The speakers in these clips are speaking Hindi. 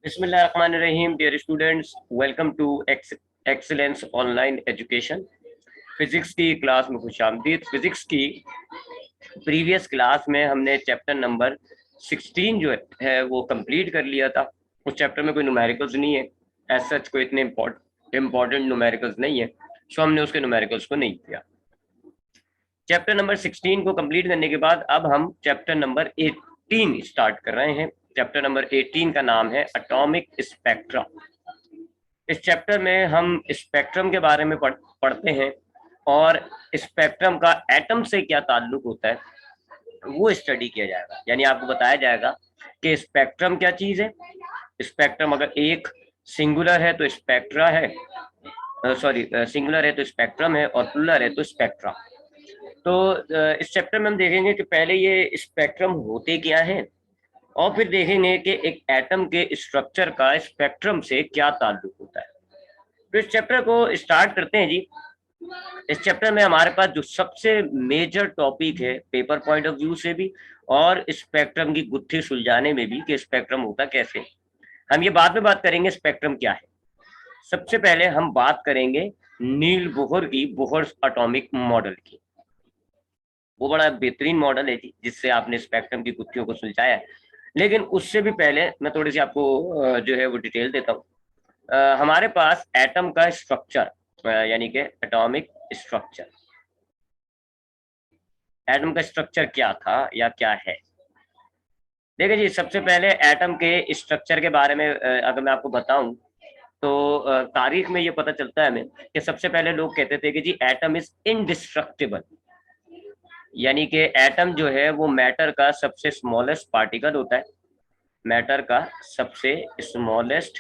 बिस्मिल्लाहिर्रहमानिर्रहीम। Dear students, welcome to Excellence Online Education. Physics की क्लास में खुशामदीद। फिजिक्स की प्रीवियस क्लास में हमने चैप्टर नंबर 16 जो है वो कंप्लीट कर लिया था। उस चैप्टर में कोई न्यूमेरिकल्स नहीं है, एज सच कोई इतने इम्पोर्टेंट न्यूमेरिकल्स नहीं है, सो हमने उसके न्यूमेरिकल्स को नहीं किया। चैप्टर नंबर 16 को कंप्लीट करने के बाद अब हम चैप्टर नंबर 18 स्टार्ट कर रहे हैं। चैप्टर नंबर 18 का नाम है एटॉमिक स्पेक्ट्रा। इस चैप्टर में हम स्पेक्ट्रम के बारे में पढ़ते हैं और स्पेक्ट्रम का एटम से क्या ताल्लुक होता है वो स्टडी किया जाएगा। यानी आपको बताया जाएगा कि स्पेक्ट्रम क्या चीज़ है। स्पेक्ट्रम अगर एक सिंगुलर है तो स्पेक्ट्रा है, सॉरी सिंगुलर है तो स्पेक्ट्रम है और प्लुरल है तो स्पेक्ट्रा। तो इस चैप्टर में हम देखेंगे कि पहले ये स्पेक्ट्रम होते क्या हैं और फिर देखेंगे कि एक एटम के स्ट्रक्चर का स्पेक्ट्रम से क्या ताल्लुक होता है। तो इस चैप्टर को स्टार्ट करते हैं जी। इस चैप्टर में हमारे पास जो सबसे मेजर टॉपिक है पेपर पॉइंट ऑफ व्यू से भी और स्पेक्ट्रम की गुत्थी सुलझाने में भी कि स्पेक्ट्रम होता कैसे, हम ये बाद में बात करेंगे स्पेक्ट्रम क्या है। सबसे पहले हम बात करेंगे नील बोहर की, बोहर एटॉमिक मॉडल की। वो बड़ा बेहतरीन मॉडल है जी, जिससे आपने स्पेक्ट्रम की गुत्थियों को सुलझाया है। लेकिन उससे भी पहले मैं थोड़ी सी आपको जो है वो डिटेल देता हूँ। हमारे पास एटम का स्ट्रक्चर यानी कि एटॉमिक स्ट्रक्चर, एटम का स्ट्रक्चर क्या था या क्या है। देखिए जी, सबसे पहले एटम के स्ट्रक्चर के बारे में अगर मैं आपको बताऊं तो तारीख में ये पता चलता है हमें कि सबसे पहले लोग कहते थे कि जी एटम इज इनडिस्ट्रक्टिबल, यानी कि एटम जो है वो मैटर का सबसे स्मॉलेस्ट पार्टिकल होता है। मैटर का सबसे स्मॉलेस्ट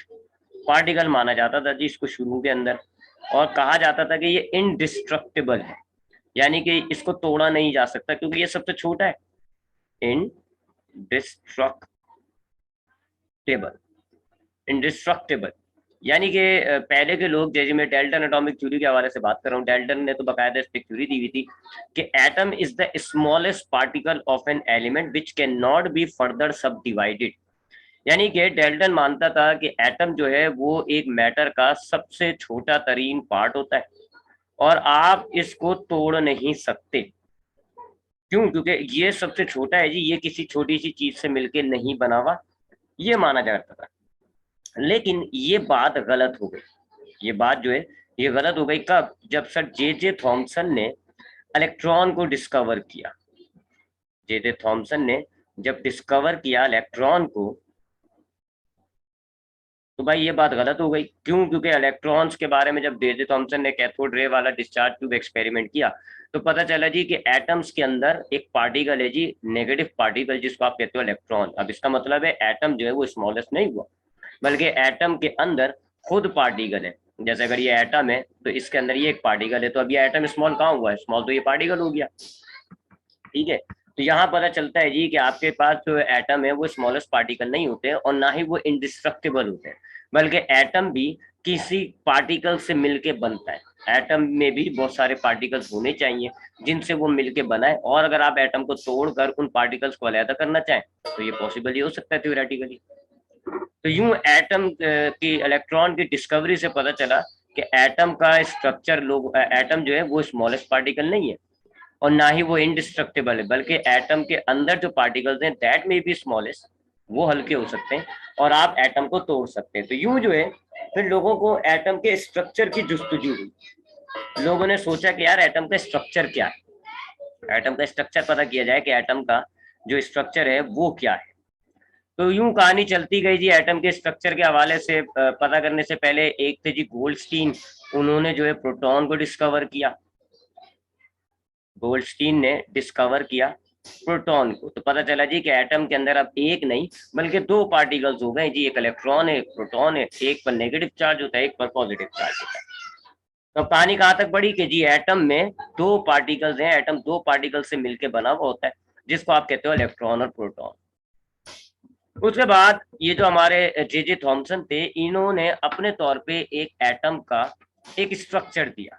पार्टिकल माना जाता था जी इसको शुरू के अंदर, और कहा जाता था कि ये इनडिस्ट्रक्टिबल है, यानी कि इसको तोड़ा नहीं जा सकता क्योंकि ये सबसे छोटा है। इनडिस्ट्रक्टेबल, इनडिस्ट्रक्टेबल यानी कि पहले के लोग, जैसे मैं डेल्टन एटॉमिक थ्योरी के हवाले से बात कर रहा हूँ, डेल्टन ने तो बाकायदा इस पर थ्योरी दी हुई थी कि atom is the smallest particle of an element which can not be further सब डिवाइडेड। यानी कि डेल्टन मानता था कि एटम जो है वो एक मैटर का सबसे छोटा तरीन पार्ट होता है और आप इसको तोड़ नहीं सकते। क्यों? क्योंकि ये सबसे छोटा है जी, ये किसी छोटी सी चीज से मिलके नहीं बना हुआ, ये माना जाता था। लेकिन ये बात गलत हो गई। ये बात जो है ये गलत हो गई कब? जब सर जे जे थॉमसन ने इलेक्ट्रॉन को डिस्कवर किया। जे जे थॉमसन ने जब डिस्कवर किया इलेक्ट्रॉन को, तो भाई ये बात गलत हो गई। क्यों? क्योंकि इलेक्ट्रॉन्स के बारे में जब जे जे थॉमसन ने कैथोड रे वाला डिस्चार्ज ट्यूब एक्सपेरिमेंट किया तो पता चला जी कि एटम्स के अंदर एक पार्टिकल है जी, नेगेटिव पार्टिकल, जिसको आप कहते हो इलेक्ट्रॉन। अब इसका मतलब है एटम जो है वो स्मॉलेस्ट नहीं हुआ, बल्कि एटम के अंदर खुद पार्टिकल है। जैसे अगर ये एटम है तो इसके अंदर ये एक पार्टिकल है, तो अब ये एटम स्मॉल कहाँ हुआ है? स्मॉल तो ये पार्टिकल हो गया। ठीक है, तो यहाँ पता चलता है जी कि आपके पास जो एटम है वो स्मॉलेस्ट पार्टिकल नहीं होते और ना ही वो इंडिस्ट्रक्टिबल होते हैं, बल्कि एटम भी किसी पार्टिकल से मिलके बनता है। एटम में भी बहुत सारे पार्टिकल्स होने चाहिए जिनसे वो मिलके बना है, और अगर आप एटम को तोड़कर उन पार्टिकल्स को अलग करना चाहें तो ये पॉसिबल ही हो सकता है थ्योरेटिकली। तो यूं एटम की, इलेक्ट्रॉन की डिस्कवरी से पता चला कि एटम का स्ट्रक्चर, लोग एटम जो है वो स्मॉलेस्ट पार्टिकल नहीं है और ना ही वो इनडिस्ट्रक्टिबल है, बल्कि एटम के अंदर जो पार्टिकल्स हैं दैट में बी स्मॉलेस्ट, वो हल्के हो सकते हैं और आप एटम को तोड़ सकते हैं। तो यूं जो है फिर लोगों को एटम के स्ट्रक्चर की जुस्तजू हुई। लोगों ने सोचा कि यार एटम का स्ट्रक्चर क्या है, एटम का स्ट्रक्चर पता किया जाए कि एटम का जो स्ट्रक्चर है वो क्या है। तो यूं कहानी चलती गई जी। एटम के स्ट्रक्चर के हवाले से पता करने से पहले एक थे जी गोल्डस्टीन, उन्होंने जो है प्रोटॉन को डिस्कवर किया। गोल्डस्टीन ने डिस्कवर किया प्रोटॉन को, तो पता चला जी कि एटम के अंदर अब एक नहीं बल्कि दो पार्टिकल्स हो गए जी, एक इलेक्ट्रॉन है, एक प्रोटॉन है। एक पर नेगेटिव चार्ज होता है, एक पर पॉजिटिव चार्ज होता है। तो कहानी कहाँ तक बढ़ी कि जी एटम में दो पार्टिकल्स हैं, एटम दो पार्टिकल से मिलकर बना हुआ होता है जिसको आप कहते हो इलेक्ट्रॉन और प्रोटॉन। उसके बाद ये जो हमारे जे जे थॉमसन थे, इन्होंने अपने तौर पे एक एटम का एक स्ट्रक्चर दिया,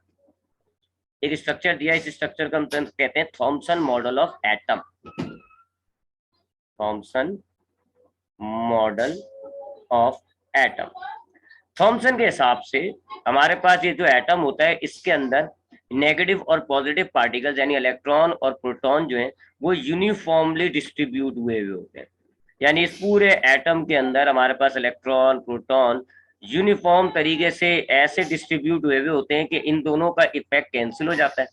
एक स्ट्रक्चर दिया। इस स्ट्रक्चर को हम कहते हैं Thomson model of atom. Thomson model of atom. Thomson के हिसाब से हमारे पास ये जो एटम होता है इसके अंदर नेगेटिव और पॉजिटिव पार्टिकल्स यानी इलेक्ट्रॉन और प्रोटॉन जो है वो यूनिफॉर्मली डिस्ट्रीब्यूट हुए हुए होते हैं। यानी इस पूरे एटम के अंदर हमारे पास इलेक्ट्रॉन प्रोटॉन यूनिफॉर्म तरीके से ऐसे डिस्ट्रीब्यूट हुए हुए होते हैं कि इन दोनों का इफेक्ट कैंसिल हो जाता है।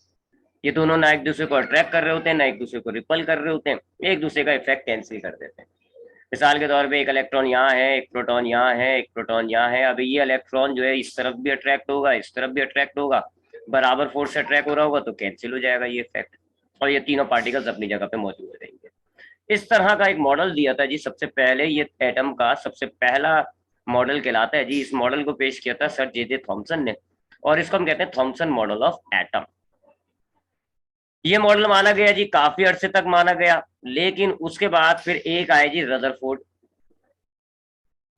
ये दोनों ना एक दूसरे को अट्रैक्ट कर रहे होते हैं ना एक दूसरे को रिपल कर रहे होते हैं, एक दूसरे का इफेक्ट कैंसिल कर देते हैं। मिसाल के तौर पे एक इलेक्ट्रॉन यहाँ है, एक प्रोटॉन यहाँ है, एक प्रोटॉन यहाँ है। अभी ये इलेक्ट्रॉन जो है इस तरफ भी अट्रैक्ट होगा, इस तरफ भी अट्रैक्ट होगा, बराबर फोर्स से अट्रैक्ट हो रहा होगा तो कैंसिल हो जाएगा ये इफेक्ट, और ये तीनों पार्टिकल्स अपनी जगह पे मौजूद रहेंगे। इस तरह का एक मॉडल दिया था जी सबसे पहले, ये एटम का सबसे पहला मॉडल कहलाता है जी। इस मॉडल को पेश किया था सर जे जे थॉमसन ने, और इसको हम कहते हैं थॉमसन मॉडल ऑफ एटम। ये मॉडल माना गया जी, काफी अरसे तक माना गया, लेकिन उसके बाद फिर एक आए जी रदरफोर्ड,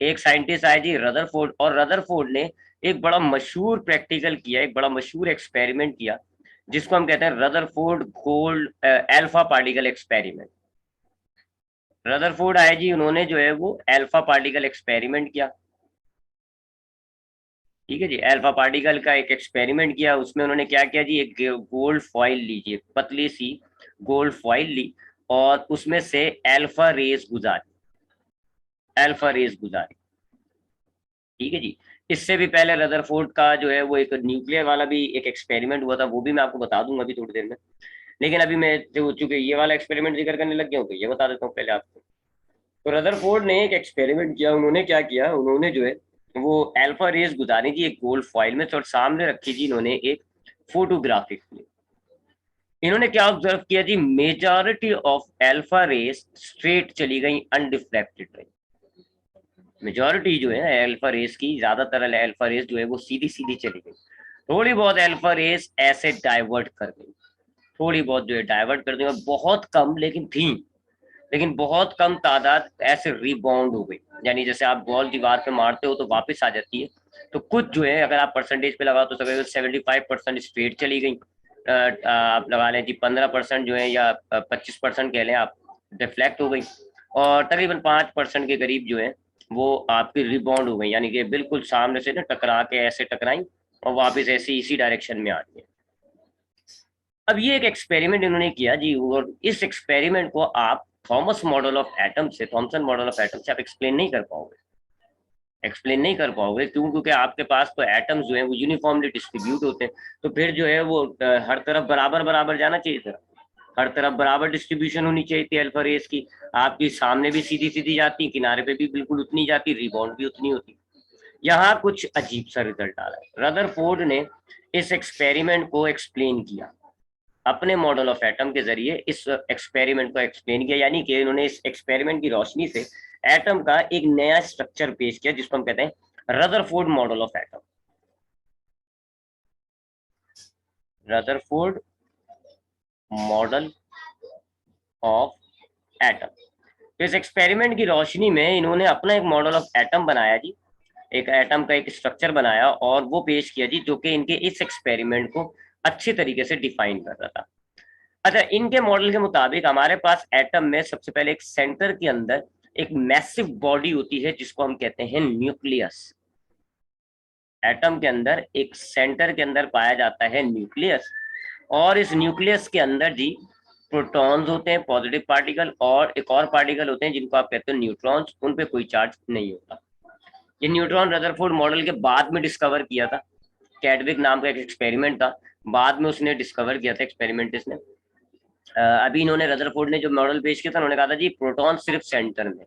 एक साइंटिस्ट आए जी रदरफोर्ड, और रदरफोर्ड ने एक बड़ा मशहूर प्रैक्टिकल किया, एक बड़ा मशहूर एक्सपेरिमेंट किया जिसको हम कहते हैं Rutherford gold alpha particle experiment. Rutherford आए जी, उन्होंने जो है वो अल्फा पार्टिकल एक्सपेरिमेंट किया। ठीक है जी, अल्फा पार्टिकल का एक एक्सपेरिमेंट किया। उसमें उन्होंने क्या किया जी, एक गोल्ड फॉइल लीजिए, पतली सी गोल्ड फॉइल ली और उसमें से अल्फा रेस गुजारी, अल्फा रेस गुजारी। ठीक है जी। इससे भी पहले रदरफोर्ड का जो है वो एक न्यूक्लियर वाला भी एक एक्सपेरिमेंट हुआ था, वो भी मैं आपको बता दूंगा अभी थोड़ी देर में। लेकिन अभी मैं जो चूंकि ये वाला एक्सपेरिमेंट जिक्र करने लग गया हूँ तो ये बता देता हूँ पहले आपको। तो रदरफोर्ड ने एक एक्सपेरिमेंट किया। उन्होंने क्या किया, उन्होंने जो है वो अल्फा रेस गुजारी जी एक गोल्ड फॉइल में, और सामने रखी जी इन्होंने एक फोटोग्राफिक फिल्म। इन्होंने क्या ऑब्जर्व किया जी, majority of alpha rays straight चली गई, अनडिफ्लेक्टेड रही। मेजॉरिटी जो है अल्फा रेस की, ज्यादातर अल्फा रेस जो है वो सीधी सीधी चली गई। थोड़ी बहुत अल्फा रेस ऐसे डाइवर्ट कर गई, थोड़ी बहुत जो है डाइवर्ट कर दी, और बहुत कम लेकिन थी, लेकिन बहुत कम तादाद ऐसे रिबाउंड हो गई। यानी जैसे आप बॉल दीवार पे मारते हो तो वापस आ जाती है, तो कुछ जो है अगर आप परसेंटेज पे लगाओ तो 75% स्ट्रेट चली गई। आप लगा लें जी 15% जो है या 25% कह लें आप, डिफ्लेक्ट हो गई, और तकरीबन 5% के करीब जो है वो आपकी रिबाउंड हो गई, यानी कि बिल्कुल सामने से ना टकरा के ऐसे टकराई और वापस ऐसे इसी डायरेक्शन में आ गई। अब ये एक एक्सपेरिमेंट इन्होंने किया जी, और इस एक्सपेरिमेंट को आप थॉमस मॉडल ऑफ एटम से, थॉमसन मॉडल ऑफ एटम से आप एक्सप्लेन नहीं कर पाओगे, एक्सप्लेन नहीं कर पाओगे। क्यों? क्योंकि आपके पास तो एटम्स जो है वो यूनिफॉर्मली डिस्ट्रीब्यूट होते हैं, तो फिर जो है वो हर तरफ बराबर बराबर जाना चाहिए था, हर तरफ बराबर डिस्ट्रीब्यूशन होनी चाहिए थी अल्फा रेस की। आपकी सामने भी सीधी सीधी जाती, किनारे पे भी बिल्कुल उतनी जाती, रिबाउंड भी उतनी होती। यहाँ कुछ अजीब सा रिजल्ट आ रहा है। रदरफोर्ड ने इस एक्सपेरिमेंट को एक्सप्लेन किया, अपने मॉडल ऑफ एटम के जरिए इस एक्सपेरिमेंट को एक्सप्लेन किया, यानी कि उन्होंने इस एक्सपेरिमेंट की रोशनी से एटम का एक नया स्ट्रक्चर पेश किया जिसको हम कहते हैं Rutherford model of atom. Rutherford model of atom. तो इस एक्सपेरिमेंट की रोशनी में इन्होंने अपना एक मॉडल ऑफ एटम बनाया जी, एक एटम का एक स्ट्रक्चर बनाया और वो पेश किया जी, जो कि इनके इस एक्सपेरिमेंट को अच्छी तरीके से डिफाइन कर रहा था। अच्छा, इनके मॉडल के मुताबिक हमारे पास एटम में सबसे पहले एक सेंटर के अंदर एक मैसिव बॉडी होती है जिसको हम कहते हैं न्यूक्लियस। एटम के अंदर एक सेंटर के अंदर पाया जाता है न्यूक्लियस, और इस न्यूक्लियस के अंदर जी प्रोटॉन्स होते हैं, पॉजिटिव पार्टिकल, और एक और पार्टिकल होते हैं जिनको आप कहते हो न्यूट्रॉन्स, उन पे कोई चार्ज नहीं होता। ये न्यूट्रॉन रदरफोर्ड मॉडल के बाद में डिस्कवर किया था, कैडविक नाम का एक एक्सपेरिमेंट था, बाद में उसने डिस्कवर किया था एक्सपेरिमेंटिस्ट ने। अभी इन्होंने रदरफोर्ड ने जो मॉडल पेश किया था, उन्होंने कहा था जी प्रोटॉन सिर्फ सेंटर में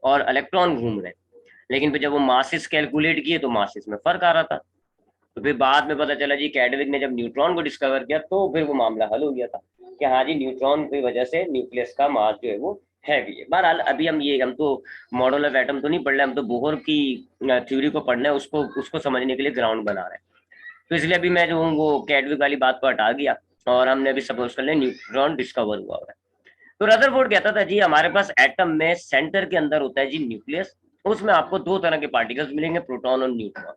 और इलेक्ट्रॉन घूम रहे हैं, लेकिन फिर जब वो मासेस कैलकुलेट किए तो मासेस में फर्क आ रहा था। तो फिर बाद में पता चला जी कैडविक ने जब न्यूट्रॉन को डिस्कवर किया तो फिर वो मामला हल हो गया था कि हाँ जी न्यूट्रॉन की वजह से न्यूक्लियस का मास जो है वो हैवी है। बहरहाल अभी हम तो मॉडल ऑफ एटम तो नहीं पढ़ रहे, हम तो बोहर की थ्योरी को पढ़ना है, उसको उसको समझने के लिए ग्राउंड बना रहे हैं। तो इसलिए अभी मैं जो हूँ वो कैडविक वाली बात को हटा गया और हमने अभी सपोज कर लिया न्यूट्रॉन डिस्कवर हुआ है। तो रदरफोर्ड कहता था जी हमारे पास एटम में सेंटर के अंदर होता है जी न्यूक्लियस, उसमें आपको दो तरह के पार्टिकल्स मिलेंगे, प्रोटॉन और न्यूट्रॉन।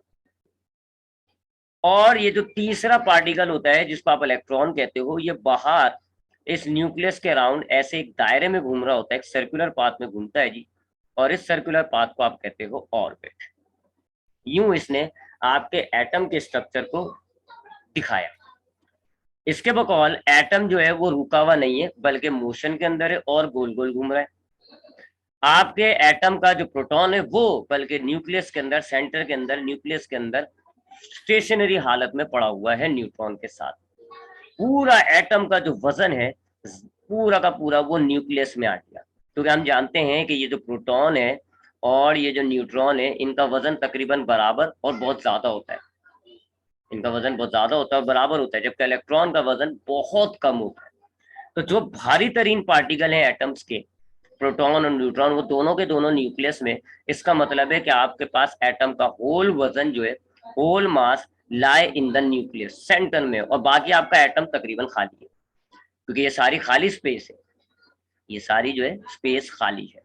और ये जो तीसरा पार्टिकल होता है जिसको आप इलेक्ट्रॉन कहते हो, ये बाहर इस न्यूक्लियस के अराउंड ऐसे एक दायरे में घूम रहा होता है, एक सर्कुलर पाथ में घूमता है जी, और इस सर्कुलर पाथ को आप कहते हो ऑर्बिट। यूं इसने आपके एटम के स्ट्रक्चर को दिखाया। इसके बकौल एटम जो है वो रुका हुआ नहीं है, बल्कि मोशन के अंदर है और गोल गोल घूम रहा है। आपके एटम का जो प्रोटॉन है वो बल्कि न्यूक्लियस के अंदर, सेंटर के अंदर, न्यूक्लियस के अंदर स्टेशनरी हालत में पड़ा हुआ है न्यूट्रॉन के साथ। पूरा एटम का जो वजन है पूरा का पूरा वो न्यूक्लियस में आ गया, क्योंकि हम जानते हैं कि ये जो प्रोटॉन है और ये जो न्यूट्रॉन है इनका वजन तकरीबन बराबर और बहुत ज्यादा होता है। इनका वजन बहुत ज्यादा होता है और बराबर होता है, जबकि इलेक्ट्रॉन का वजन बहुत कम होता है। तो जो भारी तरीन पार्टिकल है एटम्स के, प्रोटॉन और न्यूट्रॉन, वो दोनों के दोनों न्यूक्लियस में। इसका मतलब है कि आपके पास एटम का होल वजन जो है, whole mass lie in the nucleus centre में, और बाकी आपका एटम तकरीबन खाली है, क्योंकि ये सारी खाली स्पेस है, ये सारी जो है स्पेस खाली है।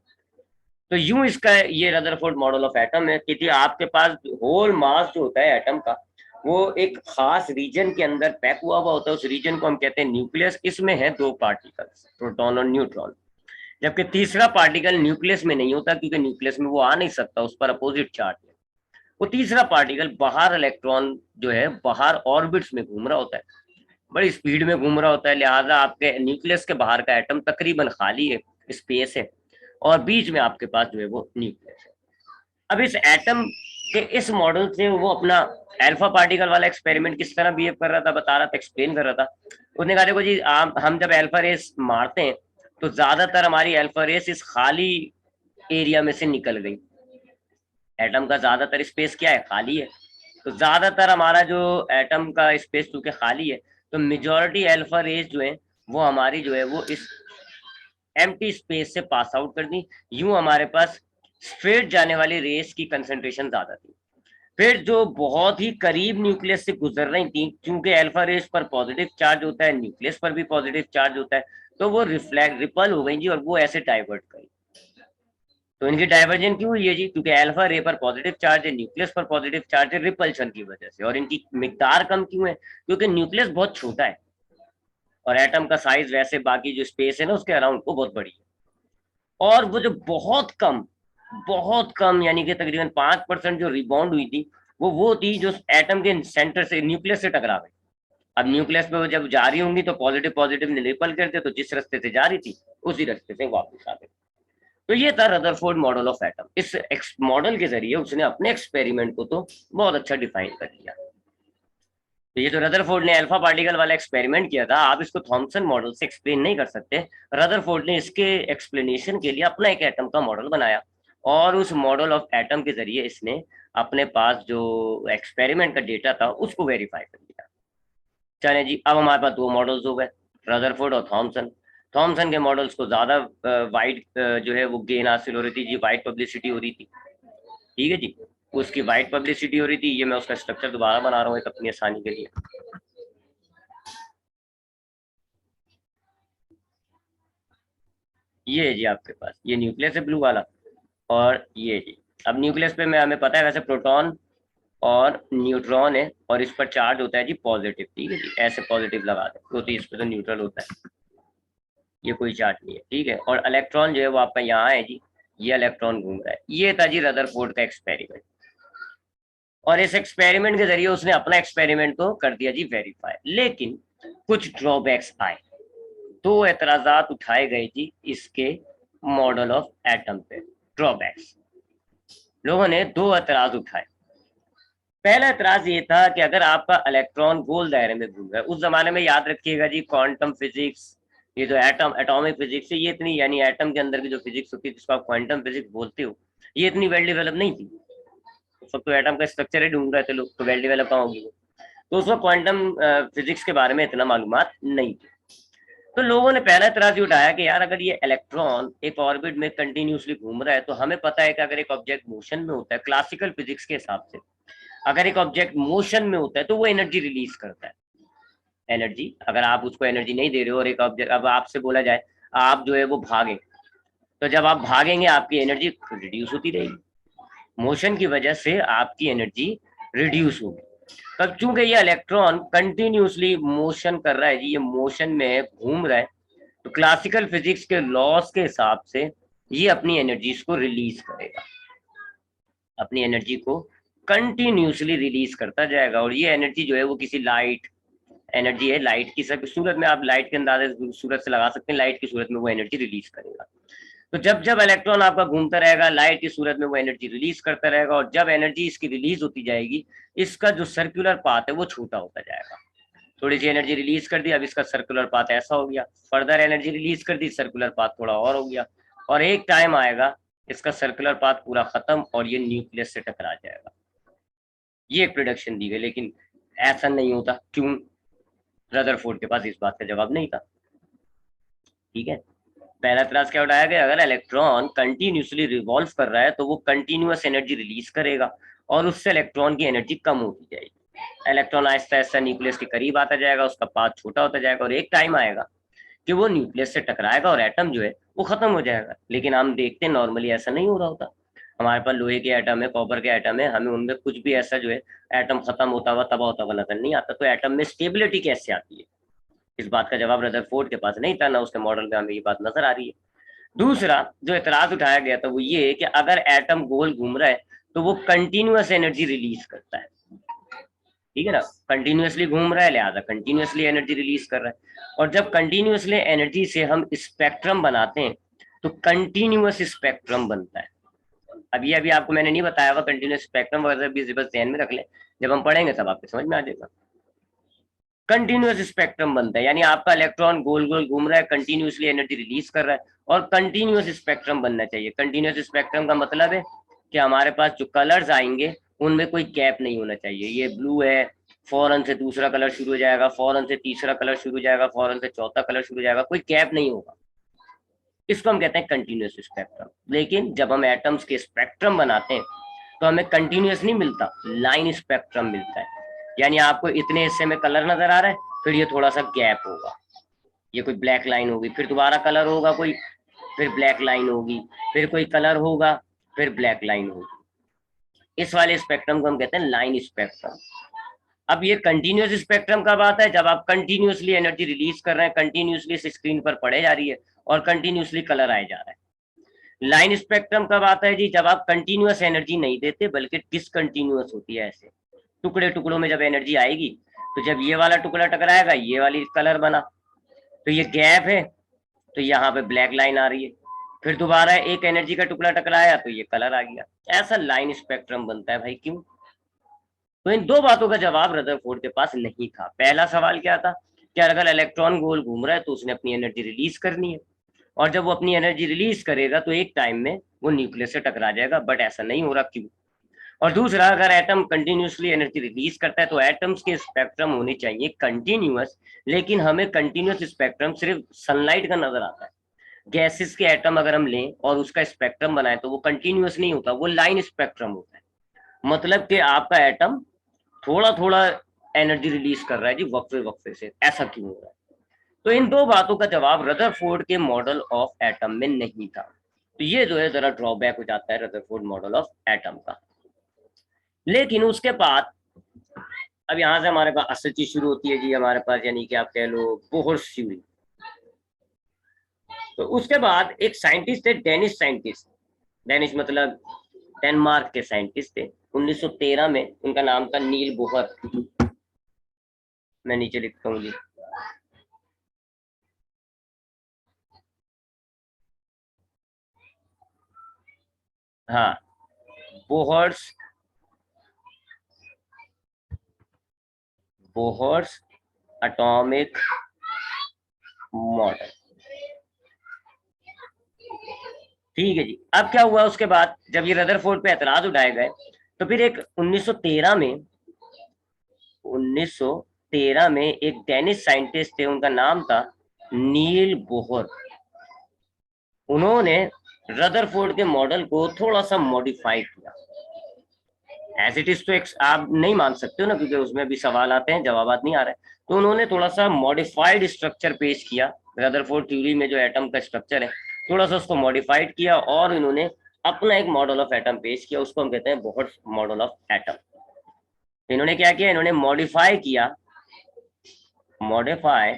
तो यूं इसका ये रदरफोर्ड मॉडल ऑफ एटम है कि आपके पास होल मास जो होता है एटम का, वो एक खास रीजन के अंदर पैक हुआ होता है। उस रीजन को हम कहते हैं न्यूक्लियस। इसमें है दो पार्टिकल्स, प्रोटॉन और न्यूट्रॉन, जबकि तीसरा पार्टिकल न्यूक्लियस में नहीं होता, क्योंकि न्यूक्लियस में वो आ नहीं सकता, उस पर अपोजिट चार्ज है। वो तीसरा पार्टिकल बाहर, इलेक्ट्रॉन जो है बाहर ऑर्बिट्स में घूम रहा होता है, बड़ी स्पीड में घूम रहा होता है। लिहाजा आपके न्यूक्लियस के बाहर का एटम तकरीबन खाली है, स्पेस है, और बीच में आपके पास जो है वो न्यूक्लियस है। अब इस एटम के इस मॉडल से वो अपना अल्फा पार्टिकल वाला एक्सपेरिमेंट किस तरह बिहेव कर रहा था बता रहा था, एक्सप्लेन कर रहा था। उसने कहा देखो जी, हम जब अल्फा रेस मारते हैं तो ज्यादातर हमारी अल्फा रेस इस खाली एरिया में से निकल गई। एटम का ज्यादातर स्पेस क्या है, खाली है। तो ज्यादातर हमारा जो एटम का स्पेस चूंकि खाली है, तो मेजॉरिटी अल्फा रेस जो है वो हमारी जो है वो इस एम्प्टी स्पेस से पास आउट कर दी। यूं हमारे पास स्ट्रेट जाने वाली रेस की कंसंट्रेशन ज्यादा थी। फिर जो बहुत ही करीब न्यूक्लियस से गुजर रही थी, क्योंकि अल्फा रेस पर पॉजिटिव चार्ज होता है, न्यूक्लियस पर भी पॉजिटिव चार्ज होता है, तो वो रिफ्लेक्ट रिपल हो गई जी, और वो ऐसे डाइवर्ट करी। तो इनकी डाइवर्जन क्यों हुई है जी, क्योंकि अल्फा रे पर पॉजिटिव चार्ज है, न्यूक्लियस पर पॉजिटिव चार्ज है, रिपल्शन की वजह से। और इनकी मिकदार कम क्यों है, क्योंकि न्यूक्लियस बहुत छोटा है और एटम का साइज वैसे बाकी जो स्पेस है ना उसके अराउंड वो बहुत बड़ी है। और वो जो बहुत कम यानी कि तकरीबन 5% जो रिबाउंड हुई थी, वो थी जो एटम के सेंटर से, न्यूक्लियस से टकरा गई। अब न्यूक्लियस पे वो जब जा रही होंगी तो पॉजिटिव पॉजिटिव ने रिपल करते, तो जिस रास्ते से जा रही थी उसी रास्ते से वापस आ गई। तो ये था रदरफोर्ड मॉडल ऑफ एटम। इस मॉडल के जरिए उसने अपने एक्सपेरिमेंट को तो बहुत अच्छा डिफाइन कर दिया। तो ये जो रदरफोर्ड ने अल्फा पार्टिकल वाला एक्सपेरिमेंट किया था, आप इसको थॉमसन मॉडल से एक्सप्लेन नहीं कर सकते। रदरफोर्ड ने इसके एक्सप्लेनेशन के लिए अपना एक एटम का मॉडल बनाया, और उस मॉडल ऑफ एटम के जरिए इसने अपने पास जो एक्सपेरिमेंट का डेटा था उसको वेरीफाई कर दिया। चले जी, अब हमारे पास दो मॉडल्स हो गए, रदरफोर्ड और थॉमसन। थॉमसन के मॉडल्स को ज्यादा वाइड जो है वो गेन हासिल हो रही थी जी, वाइड पब्लिसिटी हो रही थी। ठीक है जी, उसकी वाइड पब्लिसिटी हो रही थी। ये मैं उसका स्ट्रक्चर दोबारा बना रहा हूँ एक अपनी आसानी के लिए। ये है जी आपके पास, ये न्यूक्लियस है ब्लू वाला, और ये जी। अब न्यूक्लियस पे मैं, हमें पता है वैसे प्रोटॉन और न्यूट्रॉन है, और इस पर चार्ज होता है जी पॉजिटिव। ठीक है जी, ऐसे पॉजिटिव लगा दे तो इस पर तो न्यूट्रल होता है, ये कोई चार्ज नहीं है। ठीक है, और इलेक्ट्रॉन जो है वो आपका यहाँ है जी, ये इलेक्ट्रॉन घूम रहा है। ये था जी रदरफोर्ड का एक्सपेरिमेंट, और इस एक्सपेरिमेंट के जरिए उसने अपना एक्सपेरिमेंट को कर दिया जी वेरीफाई। लेकिन कुछ ड्रॉबैक्स आए, दो एतराजात उठाए गए जी इसके मॉडल ऑफ एटम पे। ड्रॉबैक्स, लोगों ने दो एतराज उठाए। पहला एतराज ये था कि अगर आपका इलेक्ट्रॉन गोल दायरे में घूम रहा है, उस जमाने में याद रखिएगा जी क्वांटम फिजिक्स, ये जो एटॉमिक फिजिक्स है, ये इतनी, यानी एटम के अंदर की जो फिजिक्स होती है जिसको आप क्वांटम फिजिक्स बोलते हो, ये इतनी वेल डेवलप नहीं थी। उस वक्त तो एटम का स्ट्रक्चर ही ढूंढ रहे थे लोग, तो वेल डेवलप कहाँ होगी वो। तो उस वक्त क्वांटम फिजिक्स के बारे में इतना मालूमात नहीं थी। तो लोगों ने पहला एतराज उठाया कि यार अगर ये इलेक्ट्रॉन एक ऑर्बिट में कंटिन्यूसली घूम रहा है, तो हमें पता है कि अगर एक ऑब्जेक्ट मोशन में होता है, क्लासिकल फिजिक्स के हिसाब से अगर एक ऑब्जेक्ट मोशन में होता है तो वो एनर्जी रिलीज करता है। एनर्जी, अगर आप उसको एनर्जी नहीं दे रहे हो और एक ऑब्जेक्ट, अब आपसे बोला जाए आप जो है वो भागे, तो जब आप भागेंगे आपकी एनर्जी रिड्यूस होती रहेगी, मोशन की वजह से आपकी एनर्जी रिड्यूस होगी। तब चूंकि ये इलेक्ट्रॉन कंटिन्यूसली मोशन कर रहा है जी, ये मोशन में घूम रहा है, तो क्लासिकल फिजिक्स के लॉस के हिसाब से ये अपनी एनर्जीज को रिलीज करेगा, अपनी एनर्जी को कंटिन्यूसली रिलीज करता जाएगा। और ये एनर्जी जो है वो किसी लाइट एनर्जी है, लाइट की सब सूरत में, आप लाइट के अंदाजे सूरत से लगा सकते हैं, लाइट की सूरत में वो एनर्जी रिलीज करेगा। तो जब जब इलेक्ट्रॉन आपका घूमता रहेगा, लाइट की सूरत में वो एनर्जी रिलीज करता रहेगा, और जब एनर्जी इसकी रिलीज होती जाएगी, इसका जो सर्कुलर पाथ है वो छोटा होता जाएगा। थोड़ी सी एनर्जी रिलीज कर दी, अब इसका सर्कुलर पाथ ऐसा हो गया, फर्दर एनर्जी रिलीज कर दी, सर्कुलर पाथ थोड़ा और हो गया, और एक टाइम आएगा इसका सर्कुलर पाथ पूरा खत्म और ये न्यूक्लियस से टकरा जाएगा। ये एक प्रोडक्शन दी गई, लेकिन ऐसा नहीं होता। क्यों? रदरफोर्ड के पास इस बात का जवाब नहीं था। ठीक है, पहला एतराज क्या उठाया गया, अगर इलेक्ट्रॉन कंटिन्यूसली रिवॉल्व कर रहा है तो वो कंटिन्यूअस एनर्जी रिलीज करेगा और उससे इलेक्ट्रॉन की एनर्जी कम होती जाएगी। इलेक्ट्रॉन आहिस्ता आहिस्ता न्यूक्लियस के करीब आता जाएगा, उसका पाथ छोटा होता जाएगा, और एक टाइम आएगा कि वो न्यूक्लियस से टकराएगा और एटम जो है वो खत्म हो जाएगा। लेकिन हम देखते हैं नॉर्मली ऐसा नहीं हो रहा होता। हमारे पास लोहे के एटम है, कॉपर के एटम है, हमें उनमें कुछ भी ऐसा जो है एटम खत्म होता हुआ, तबाह होता हुआ नजर नहीं आता। तो एटम में स्टेबिलिटी कैसे आती है, इस बात का जवाब रदरफोर्ड के पास नहीं था, ना उसके मॉडल में हमें ये बात नजर आ रही है। दूसरा जो एतराज उठाया गया था वो ये कि अगर एटम गोल घूम रहा है तो वो कंटिन्यूअस एनर्जी रिलीज करता है। ठीक है ना, कंटिन्यूअसली घूम रहा है लिहाजा कंटिन्यूअसली एनर्जी रिलीज कर रहा है। और जब कंटिन्यूअसली एनर्जी से हम स्पेक्ट्रम बनाते हैं तो कंटिन्यूअस स्पेक्ट्रम बनता है। अभी अभी आपको मैंने नहीं बताया हुआ कंटिन्यूअस स्पेक्ट्रम वगैरह भी बस ध्यान में रख लें, जब हम पढ़ेंगे तब आपको समझ में आ जाएगा। कंटिन्यूअस स्पेक्ट्रम बनता है, यानी आपका इलेक्ट्रॉन गोल गोल घूम रहा है, कंटिन्यूअसली एनर्जी रिलीज कर रहा है, और कंटिन्यूअस स्पेक्ट्रम बनना चाहिए। कंटिन्यूअस स्पेक्ट्रम का मतलब है कि हमारे पास जो कलर्स आएंगे उनमें कोई गैप नहीं होना चाहिए। ये ब्लू है, फौरन से दूसरा कलर शुरू हो जाएगा, फौरन से तीसरा कलर शुरू हो जाएगा, फौरन से चौथा कलर शुरू हो जाएगा, कोई गैप नहीं होगा। इसको हम कहते हैं कंटिन्यूअस स्पेक्ट्रम। लेकिन जब हम एटम्स के स्पेक्ट्रम बनाते हैं तो हमें कंटिन्यूअस नहीं मिलता, लाइन स्पेक्ट्रम मिलता है। यानी आपको इतने हिस्से में कलर नजर आ रहा है, फिर ये थोड़ा सा गैप होगा, ये कोई ब्लैक लाइन होगी, फिर दोबारा कलर होगा कोई, फिर ब्लैक लाइन होगी, फिर कोई कलर होगा, फिर ब्लैक लाइन होगी। इस वाले स्पेक्ट्रम को हम कहते हैं लाइन स्पेक्ट्रम। अब ये कंटिन्यूअस स्पेक्ट्रम कब आता है, जब आप कंटिन्यूअसली एनर्जी रिलीज कर रहे हैं, कंटिन्यूअसली स्क्रीन पर पढ़े जा रही है और कंटिन्यूअसली कलर आए जा रहा है। लाइन स्पेक्ट्रम कब आता है जी, जब आप कंटिन्यूअस एनर्जी नहीं देते बल्कि डिसकंटिन्यूअस होती है, ऐसे टुकड़े टुकड़ों में जब एनर्जी आएगी, तो जब ये वाला टुकड़ा टकराएगा ये वाली कलर बना, तो ये गैप है, तो यहाँ पे ब्लैक लाइन आ रही है, फिर दोबारा एक एनर्जी का टुकड़ा टकराया तो ये कलर आ गया। ऐसा लाइन स्पेक्ट्रम बनता है भाई। क्यों? तो इन दो बातों का जवाब रदरफोर्ड के पास नहीं था। पहला सवाल क्या था कि अगर इलेक्ट्रॉन गोल घूम रहा है तो उसने अपनी एनर्जी रिलीज करनी है, और जब वो अपनी एनर्जी रिलीज करेगा तो एक टाइम में वो न्यूक्लियस से टकरा जाएगा, बट ऐसा नहीं हो रहा। क्यों? और दूसरा, अगर एटम कंटिन्यूसली एनर्जी रिलीज करता है तो एटम्स के स्पेक्ट्रम होने चाहिए कंटिन्यूअस, लेकिन हमें कंटिन्यूअस स्पेक्ट्रम सिर्फ सनलाइट का नजर आता है। गैसेस के एटम अगर हम लें और उसका स्पेक्ट्रम बनाए तो वो कंटिन्यूअस नहीं होता, वो लाइन स्पेक्ट्रम होता है। मतलब कि आपका एटम थोड़ा थोड़ा एनर्जी रिलीज कर रहा है जी, वक्फे वक्फे से। ऐसा क्यों हो रहा है? तो इन दो बातों का जवाब रदरफोर्ड के मॉडल ऑफ एटम में नहीं था। तो ये जो है जरा ड्रॉबैक हो जाता है रदरफोर्ड मॉडल ऑफ एटम का। लेकिन उसके बाद अब यहाँ से हमारे पास असल चीज शुरू होती है जी हमारे पास, यानी कि आप कह लो बोहर्स थ्योरी। तो उसके बाद एक साइंटिस्ट थे, डेनिश साइंटिस्ट। डेनिश मतलब डेनमार्क के साइंटिस्ट थे। 1913 में उनका नाम था नील बोहर। मैं नीचे लिखता हूँ जी। हाँ, बोहर्स बोहर्स एटॉमिक मॉडल। ठीक है जी। अब क्या हुआ उसके बाद, जब ये रदरफोर्ड पे एतराज उठाए गए तो फिर एक 1913 में एक डेनिश साइंटिस्ट थे, उनका नाम था नील बोहर। उन्होंने रदरफोर्ड के मॉडल को थोड़ा सा मॉडिफाइड किया। एज इट इज तो आप नहीं मान सकते हो ना, क्योंकि उसमें भी सवाल आते हैं, जवाब नहीं आ रहे। तो उन्होंने थोड़ा सा मॉडिफाइड स्ट्रक्चर पेश किया। रदरफोर्ड थ्योरी में जो एटम का स्ट्रक्चर है थोड़ा सा उसको मॉडिफाइड किया, और इन्होंने अपना एक मॉडल ऑफ एटम पेश किया, उसको हम कहते हैं बोहर मॉडल ऑफ एटम। इन्होंने क्या किया, इन्होंने मॉडिफाई किया, modify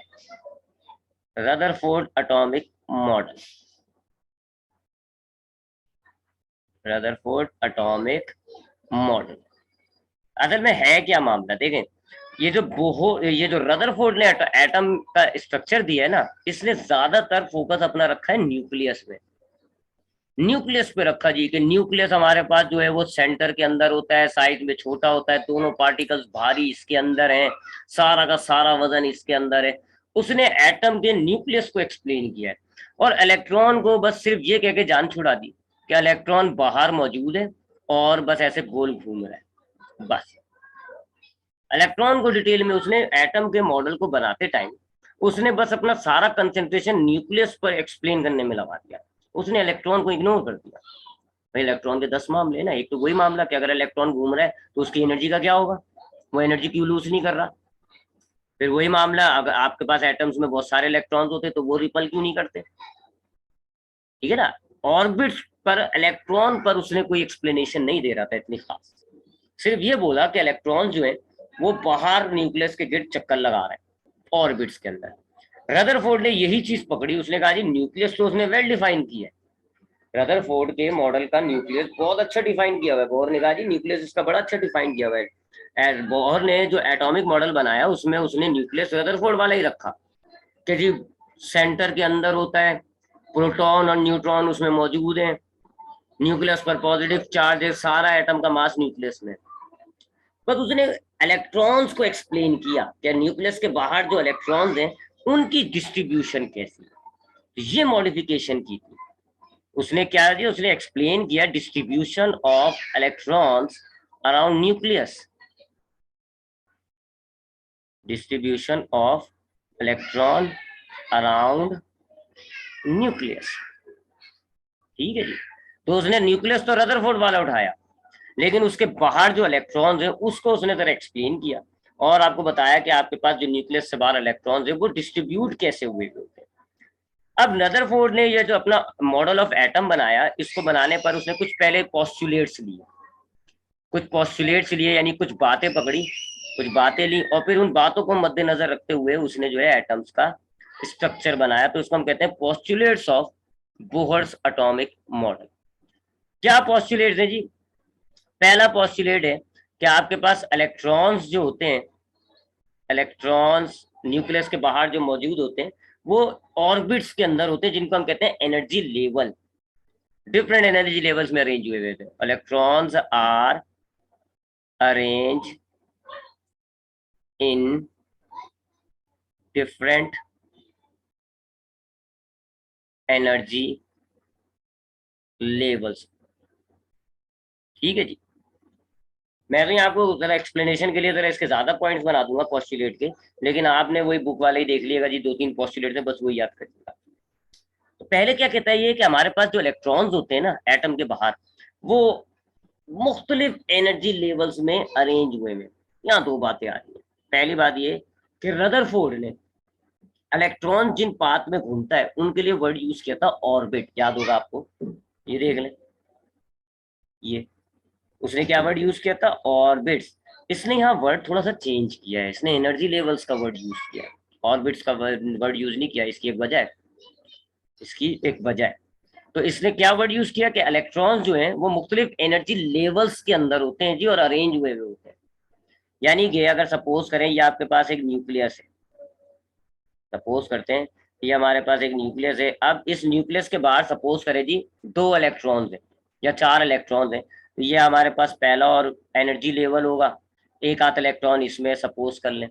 Rutherford atomic model, Rutherford atomic model. असल में है क्या मामला देखें, ये जो रदरफोर्ड ने एटम का स्ट्रक्चर दिया है ना, इसने ज्यादातर फोकस अपना रखा है न्यूक्लियस में, न्यूक्लियस पे रखा जी, कि न्यूक्लियस हमारे पास जो है वो सेंटर के अंदर होता है, साइज में छोटा होता है, दोनों पार्टिकल्स भारी इसके अंदर हैं, सारा का सारा वजन इसके अंदर है। उसने एटम के न्यूक्लियस को एक्सप्लेन किया है, और इलेक्ट्रॉन को बस सिर्फ ये कह के जान छुड़ा दी कि इलेक्ट्रॉन बाहर मौजूद है और बस ऐसे गोल घूम रहा है बस। इलेक्ट्रॉन को डिटेल में उसने एटम के मॉडल को बनाते टाइम उसने बस अपना सारा कंसेंट्रेशन न्यूक्लियस पर एक्सप्लेन करने में लगा दिया, उसने इलेक्ट्रॉन को इग्नोर कर दिया। भाई इलेक्ट्रॉन के 10 मामले ना, एक तो वही मामला कि अगर इलेक्ट्रॉन घूम रहा है तो उसकी एनर्जी का क्या होगा, वो एनर्जी क्यों लूज नहीं कर रहा। फिर वही मामला, अगर आपके पास एटम्स में बहुत सारे इलेक्ट्रॉन्स होते तो वो रिपल क्यों नहीं करते, ठीक है ना। ऑर्बिट पर इलेक्ट्रॉन पर उसने कोई एक्सप्लेनेशन नहीं दे रहा था इतनी खास, सिर्फ ये बोला कि इलेक्ट्रॉन जो है वो बाहर न्यूक्लियस के गिर्द चक्कर लगा रहे हैं ऑर्बिट्स के अंदर। रदरफोर्ड ने यही चीज पकड़ी, उसने कहा जी न्यूक्लियस तो उसने वेल डिफाइन किया है, रदरफोर्ड के मॉडल का न्यूक्लियस बहुत अच्छा डिफाइन किया हुआ है। बोहर ने कहा जी न्यूक्लियस इसका बड़ा अच्छा डिफाइन किया हुआ है। बोहर ने जो एटॉमिक मॉडल बनाया उसमें उसने न्यूक्लियस रदरफोर्ड वाला ही रखा कि जी सेंटर के अंदर होता है, प्रोटॉन और न्यूट्रॉन उसमें मौजूद हैं, न्यूक्लियस पर पॉजिटिव चार्ज है, सारा एटम का मास न्यूक्लियस में। बस उसने इलेक्ट्रॉन्स को एक्सप्लेन किया कि न्यूक्लियस के बाहर जो इलेक्ट्रॉन्स हैं उनकी डिस्ट्रीब्यूशन कैसी है, ये मॉडिफिकेशन की थी उसने। क्या दिया, उसने एक्सप्लेन किया distribution of electrons around nucleus, distribution of electron around nucleus, ठीक है जी। तो उसने न्यूक्लियस तो रदरफोर्ड वाला उठाया, लेकिन उसके बाहर जो इलेक्ट्रॉन्स है उसको उसने जरा एक्सप्लेन किया और आपको बताया कि आपके पास जो न्यूक्लियस से बाहर इलेक्ट्रॉन्स है वो डिस्ट्रीब्यूट कैसे हुए होते हैं। अब रदरफोर्ड ने ये जो अपना मॉडल ऑफ एटम बनाया, इसको बनाने पर उसने कुछ पहले पोस्टुलेट्स लिए, कुछ पोस्टुलेट्स लिए यानी कुछ बातें पकड़ी, कुछ बातें ली, और फिर उन बातों को मद्देनजर रखते हुए उसने जो है एटम्स का स्ट्रक्चर बनाया। तो उसको हम कहते हैं postulates of Bohr's atomic model. क्या पोस्टुलेट्स है जी, पहला पोस्टुलेट है कि आपके पास इलेक्ट्रॉन्स जो होते हैं, इलेक्ट्रॉन्स न्यूक्लियस के बाहर जो मौजूद होते हैं वो ऑर्बिट्स के अंदर होते हैं, जिनको हम कहते हैं energy level, different energy levels में अरेंज हुए थे। Electrons are arrange in different energy levels, ठीक है जी। मैं तो आपको जरा एक्सप्लेनेशन के लिए जरा इसके ज्यादा पॉइंट्स बना दूंगा पोस्टुलेट के, लेकिन आपने वही बुक वाले ही देख लिएगा जी, 2-3 पोस्टुलेट है बस वही याद करिएगा। तो पहले क्या कहता है ये कि हमारे पास जो इलेक्ट्रॉन्स होते हैं ना एटम के बाहर, वो मुख्तलिफ एनर्जी लेवल्स में अरेंज हुए हैं। यहाँ दो बातें आ रही है। पहली बात ये कि रदरफोर्ड ने इलेक्ट्रॉन जिन पाथ में घूमता है उनके लिए वर्ड यूज किया था ऑर्बिट, याद होगा आपको, ये देख लें, ये उसने क्या वर्ड यूज किया था, ऑर्बिट्स। इसने यहाँ वर्ड थोड़ा सा चेंज किया है, इसने एनर्जी लेवल्स का वर्ड यूज किया है, ऑर्बिट्स का वर्ड यूज नहीं किया। इसकी एक वजह है, इसकी एक वजह है। तो इसने क्या वर्ड यूज किया कि इलेक्ट्रॉन्स जो हैं वो मुख्तलिफ एनर्जी लेवल्स के अंदर होते हैं जी, और अरेंज हुए हुए होते हैं। यानी कि अगर सपोज करें ये आपके पास एक न्यूक्लियस है, सपोज करते हैं ये हमारे पास एक न्यूक्लियस है। अब इस न्यूक्लियस के बाहर सपोज करें जी 2 इलेक्ट्रॉन्स हैं या 4 इलेक्ट्रॉन्स हैं, तो ये हमारे पास पहला और एनर्जी लेवल होगा, एक आध इलेक्ट्रॉन इसमें सपोज कर लें।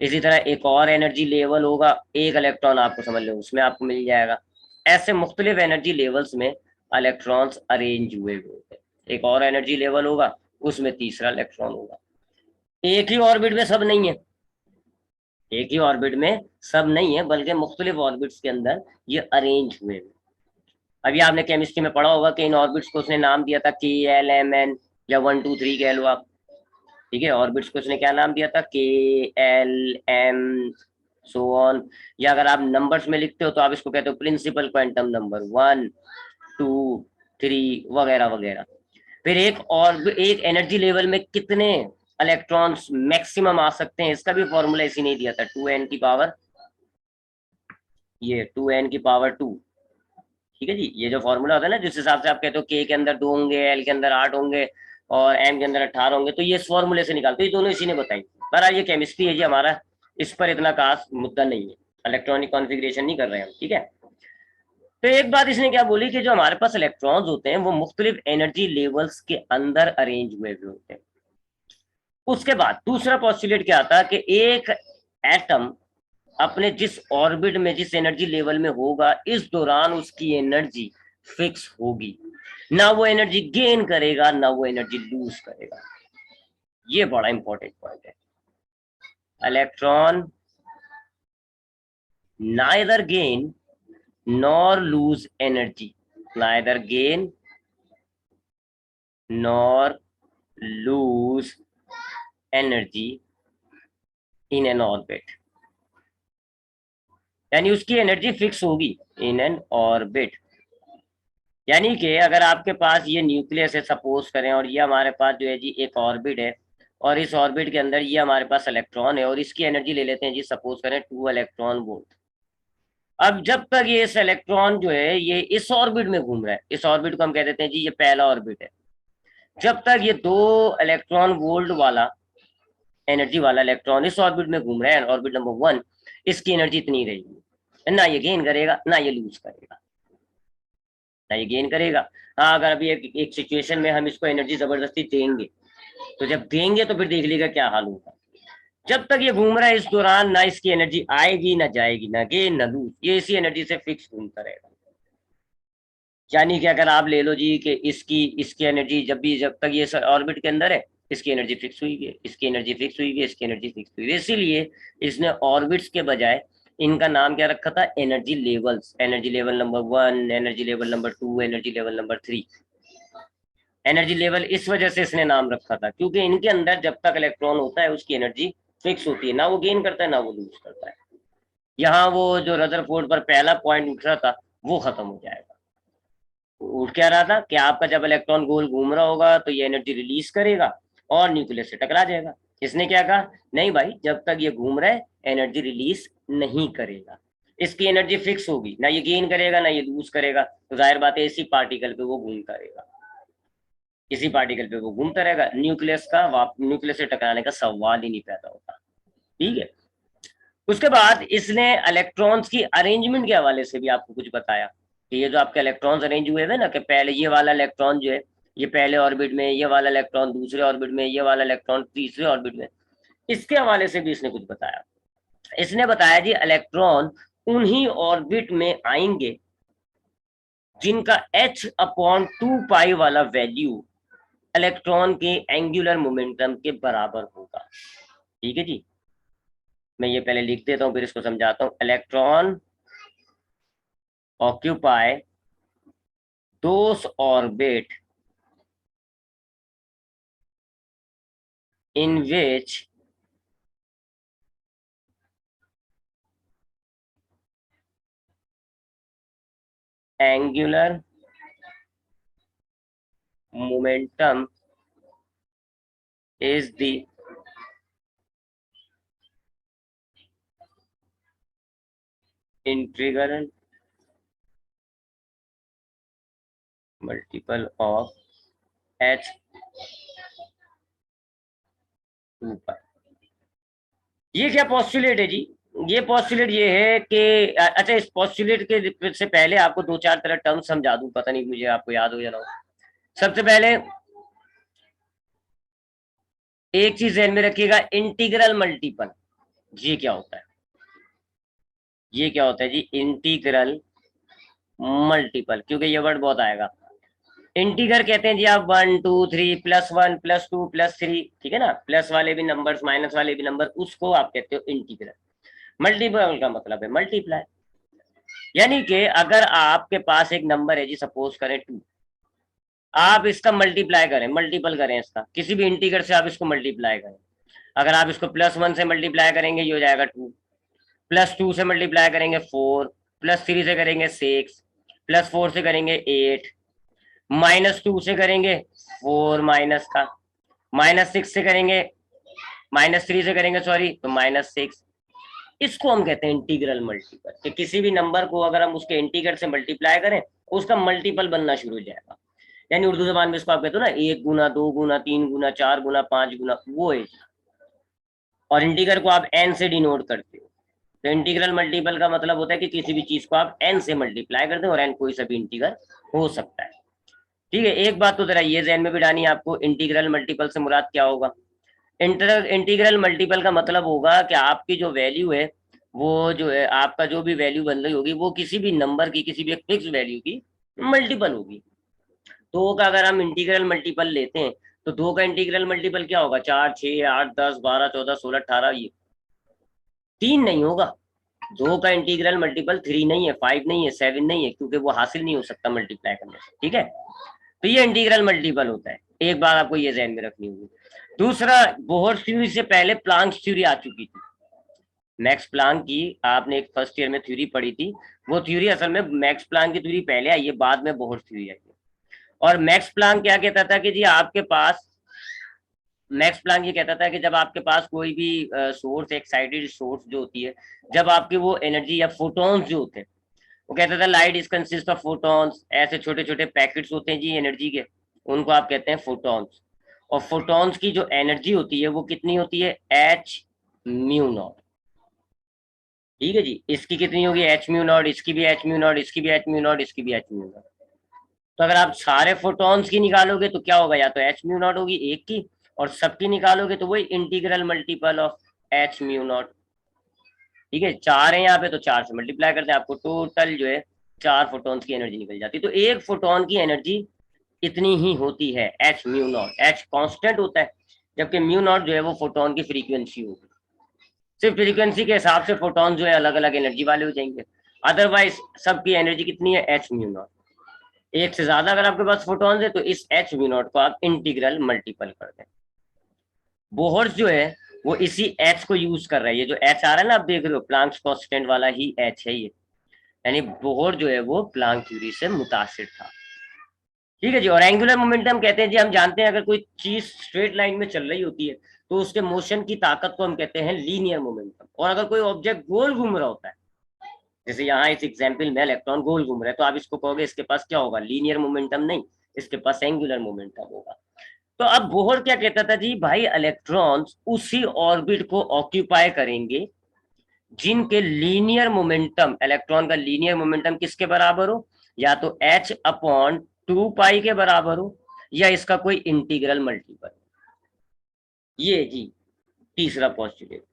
इसी तरह एक और एनर्जी लेवल होगा, एक इलेक्ट्रॉन आपको समझ लो उसमें आपको मिल जाएगा। ऐसे मुख्तलिफ एनर्जी लेवल्स में इलेक्ट्रॉन्स अरेंज हुए हुए होते हैं। एक और एनर्जी लेवल होगा, उसमें तीसरा इलेक्ट्रॉन होगा। एक ही ऑर्बिट में सब नहीं है, एक ही ऑर्बिट में सब नहीं है, बल्कि मुख्तलिफ ऑर्बिट्स के अंदर ये अरेंज हुए हैं। अभी आपने केमिस्ट्री में पढ़ा होगा कि इन ऑर्बिट्स को उसने नाम दिया था KLMN, या 1 2 3 कह लो आप, ठीक है। ऑर्बिट्स को उसने क्या नाम दिया था, KLM, सो ऑन। या अगर आप नंबर्स में लिखते हो तो आप इसको कहते हो प्रिंसिपल क्वांटम नंबर, 1 2 3 वगैरह वगैरह। फिर एक एनर्जी लेवल में कितने इलेक्ट्रॉन्स मैक्सिमम आ सकते हैं, इसका भी फॉर्मूला इसी ने दिया था, 2n की पावर, ये 2n की पावर 2, ठीक है जी। ये जो फॉर्मूला होता है ना जिस हिसाब से आप कहते हो के अंदर 2 होंगे, एल के अंदर 8 होंगे, और m के अंदर 18 होंगे, तो ये इस फॉर्मूले से निकालते, ये दोनों इसी ने बताई। बहरहाल ये केमिस्ट्री है जी, हमारा इस पर इतना खास मुद्दा नहीं है, इलेक्ट्रॉनिक कॉन्फ़िगरेशन नहीं कर रहे हैं हम, ठीक है। तो एक बात इसने क्या बोली कि जो हमारे पास इलेक्ट्रॉन्स होते हैं वो मुख्तलिफ एनर्जी लेवल्स के अंदर अरेंज हुए हुए होते हैं। उसके बाद दूसरा पॉस्टुलेट क्या आता है कि एक एटम अपने जिस ऑर्बिट में, जिस एनर्जी लेवल में होगा, इस दौरान उसकी एनर्जी फिक्स होगी, ना वो एनर्जी गेन करेगा ना वो एनर्जी लूज करेगा। ये बड़ा इंपॉर्टेंट पॉइंट है। Electron neither gain nor lose energy, neither gain nor lose energy in an orbit, यानी उसकी एनर्जी फिक्स होगी इन एन ऑर्बिट। यानी कि अगर आपके पास ये न्यूक्लियस है सपोज करें, और ये हमारे पास जो है जी एक ऑर्बिट है, और इस ऑर्बिट के अंदर ये हमारे पास इलेक्ट्रॉन है, और इसकी एनर्जी ले लेते हैं जी सपोज करें 2 इलेक्ट्रॉन वोल्ट। अब जब तक ये इस इलेक्ट्रॉन जो है ये इस ऑर्बिट में घूम रहा है, इस ऑर्बिट को हम कह देते हैं जी ये पहला ऑर्बिट है, जब तक ये 2 इलेक्ट्रॉन वोल्ट वाला एनर्जी वाला इलेक्ट्रॉन इस ऑर्बिट में घूम रहा है, ऑर्बिट नंबर 1, इसकी एनर्जी इतनी रहेगी, ना ये गेन करेगा ना ये लूज करेगा, ना ये गेन करेगा। हाँ, अगर अभी एक सिचुएशन में हम इसको एनर्जी जबरदस्ती देंगे, तो जब देंगे तो फिर देख लीजिएगा क्या हाल होगा। जब तक ये घूम रहा है इस दौरान ना इसकी एनर्जी आएगी ना जाएगी, ना गेन ना लूज, ये इसी एनर्जी से फिक्स घूमता रहेगा। यानी कि अगर आप ले लो जी कि इसकी इसकी एनर्जी जब तक ये ऑर्बिट के अंदर है, इसकी एनर्जी फिक्स हुई है, इसकी एनर्जी फिक्स हुई है, इसकी एनर्जी फिक्स हुई है, इसीलिए इसने ऑर्बिट्स के बजाय इनका नाम क्या रखा था, energy levels. Energy level number 1, energy level number 2, energy level number 3। Energy level इस वजह से इसने नाम रखा था क्योंकि इनके अंदर जब तक इलेक्ट्रॉन होता है उसकी एनर्जी फिक्स होती है, ना वो गेन करता है ना वो लूज करता है। यहाँ वो जो रदरफोर्ड पर पहला पॉइंट उठ रहा था वो खत्म हो जाएगा। उठ क्या रहा था कि आपका जब इलेक्ट्रॉन गोल घूम रहा होगा तो ये एनर्जी रिलीज करेगा और न्यूक्लियस से टकरा जाएगा। इसने क्या कहा, नहीं भाई, जब तक ये घूम रहा है एनर्जी रिलीज नहीं करेगा, इसकी एनर्जी फिक्स होगी, ना ये गेन करेगा ना ये लूज करेगा, तो जाहिर बात है इसी पार्टिकल पे वो घूमता रहेगा, इसी पार्टिकल पे वो घूमता रहेगा, न्यूक्लियस से टकराने का सवाल ही नहीं पैदा होता। ठीक है। उसके बाद इसने इलेक्ट्रॉन्स की अरेंजमेंट के हवाले से भी आपको कुछ बताया कि ये जो आपके इलेक्ट्रॉन्स अरेंज हुए हैं ना, कि पहले ये वाला इलेक्ट्रॉन जो है ये पहले ऑर्बिट में, ये वाला इलेक्ट्रॉन दूसरे ऑर्बिट में, ये वाला इलेक्ट्रॉन तीसरे ऑर्बिट में, इसके हवाले से भी इसने कुछ बताया। इसने बताया जी इलेक्ट्रॉन उन्हीं ऑर्बिट में आएंगे जिनका h/2 वाला वैल्यू इलेक्ट्रॉन के एंगुलर मोमेंटम के बराबर होगा। ठीक है जी, मैं ये पहले लिख देता हूं फिर इसको समझाता हूं। Electron occupy those orbit in which angular momentum is the integral multiple of h/2 ये क्या पॉस्टुलेट है जी, ये पॉस्टुलेट ये है कि अच्छा, इस पॉस्टुलेट के से पहले आपको 2-4 तरह टर्म समझा दूं, पता नहीं मुझे आपको याद हो या ना हो। सबसे पहले एक चीज ध्यान में रखिएगा, इंटीग्रल मल्टीपल। ये क्या होता है, ये क्या होता है जी, इंटीग्रल मल्टीपल, क्योंकि ये वर्ड बहुत आएगा। इंटीगर कहते हैं जी आप 1 2 3 +1 +2 +3, ठीक है ना, प्लस वाले भी नंबर्स माइनस वाले भी नंबर, उसको आप कहते हो इंटीग्रल। मल्टीपल का मतलब है मल्टीप्लाई, यानी कि अगर आपके पास एक नंबर है जी सपोज करें 2, आप इसका मल्टीप्लाई करें, मल्टीपल करें इसका, किसी भी इंटीगर से आप इसको मल्टीप्लाई करें। अगर आप इसको +1 से मल्टीप्लाई करेंगे ये हो जाएगा 2, +2 से मल्टीप्लाई करेंगे 4, +3 से करेंगे 6, +4 से करेंगे 8, -2 से करेंगे 4 माइनस का, -6 से करेंगे, -3 से करेंगे सॉरी तो -6। इसको हम कहते हैं इंटीग्रल मल्टीपल, कि किसी भी नंबर को अगर हम उसके इंटीग्रल से मल्टीप्लाई करें उसका मल्टीपल बनना शुरू हो जाएगा। यानी उर्दू जबान में इसको आप कहते हो ना 1 गुना 2 गुना 3 गुना 4 गुना 5 गुना, वो है। और इंटीग्रल को आप एन से डिनोट करते हो। तो इंटीग्रल मल्टीपल का मतलब होता है कि किसी भी चीज को आप एन से मल्टीप्लाई करते हो, और एन कोई सा भी इंटीग्रल हो सकता है। ठीक है, एक बात तो जरा ये ध्यान में बिठानी है आपको, इंटीग्रल मल्टीपल से मुराद क्या होगा। इंटीग्रल मल्टीपल का मतलब होगा कि आपकी जो वैल्यू है, वो जो है आपका जो भी वैल्यू बन रही होगी, वो किसी भी नंबर की, किसी भी एक फिक्स वैल्यू की मल्टीपल होगी। दो का अगर हम इंटीग्रल मल्टीपल लेते हैं, तो दो का इंटीग्रल मल्टीपल क्या होगा, 4 6 8 10 12 14 16 18, ये 3 नहीं होगा। दो का इंटीग्रल मल्टीपल 3 नहीं है, 5 नहीं है, 7 नहीं है, क्योंकि वो हासिल नहीं हो सकता मल्टीप्लाई करने से। ठीक है, तो ये इंटीग्रल मल्टीपल होता है। एक बात आपको ये ध्यान में रखनी होगी। दूसरा, बोहर थ्योरी से पहले प्लांक थ्योरी आ चुकी थी। मैक्स प्लांक की आपने एक फर्स्ट ईयर में थ्योरी पढ़ी थी, वो थ्योरी असल में मैक्स प्लांक की थ्योरी पहले आई है, बाद में बोहर थ्योरी आई है। और मैक्स प्लांक क्या कहता था कि जी आपके पास, मैक्स प्लांक ये कहता था कि जब आपके पास कोई भी सोर्स, एक्साइटेड सोर्स जो होती है, जब आपके वो एनर्जी या फोटॉन्स जो होते हैं, वो कहता था light is consist of photons, ऐसे छोटे छोटे पैकेट्स होते हैं जी एनर्जी के, उनको आप कहते हैं फोटॉन्स। और फोटॉन्स की जो एनर्जी होती है वो कितनी होती है, एच म्यू नॉट। ठीक है जी, इसकी कितनी होगी, एच म्यू नॉट, इसकी भी एच म्यू नॉट, इसकी भी एच म्यू नॉट, इसकी भी एच म्यू नॉट। तो अगर आप सारे फोटॉन्स की निकालोगे तो क्या होगा, या तो एच म्यू नॉट होगी एक की, और सबकी निकालोगे तो वही integral multiple of H mu naught. ठीक है, 4 है यहाँ पे, तो 4 से मल्टीप्लाई करते हैं, आपको टोटल जो है 4 फोटॉन्स की एनर्जी निकल जाती है। तो एक फोटॉन की एनर्जी इतनी ही होती है, H mu naught. H constant होता है, जबकि म्यू नॉट जो है वो फोटॉन की फ्रीक्वेंसी होगी। सिर्फ फ्रीक्वेंसी के हिसाब से फोटॉन जो है अलग अलग एनर्जी वाले हो जाएंगे, अदरवाइज सबकी एनर्जी कितनी है, एच म्यू नॉट। एक से ज्यादा अगर आपके पास फोटॉन्स है तो इस एच म्यू नॉट को आप इंटीग्रल मल्टीपल कर दें। बोहर्स जो है वो इसी एच को यूज कर रहा है, ये जो एच आ रहा है ना आप देख रहे हो, प्लांक्स कांस्टेंट वाला ही एच है ये। यानी बोहर जो है वो प्लांक थ्योरी से मुतासिर था। ठीक है जी, और एंगुलर मोमेंटम कहते हैं जी, हम जानते हैं अगर कोई चीज स्ट्रेट लाइन में चल रही होती है तो उसके मोशन की ताकत को हम कहते हैं लीनियर मोमेंटम। और अगर कोई ऑब्जेक्ट गोल घूम रहा होता है, जैसे यहाँ इस एग्जाम्पल में इलेक्ट्रॉन गोल घूम रहा है, तो आप इसको कहोगे इसके पास क्या होगा, लीनियर मोमेंटम नहीं, इसके पास एंगुलर मोमेंटम होगा। तो अब बोहर क्या कहता था जी, भाई इलेक्ट्रॉन्स उसी ऑर्बिट को ऑक्यूपाई करेंगे जिनके लीनियर मोमेंटम, इलेक्ट्रॉन का लीनियर मोमेंटम किसके बराबर हो, या तो h/2 के बराबर हो, या इसका कोई इंटीग्रल मल्टीपल। ये जी तीसरा पॉस्टुलेट,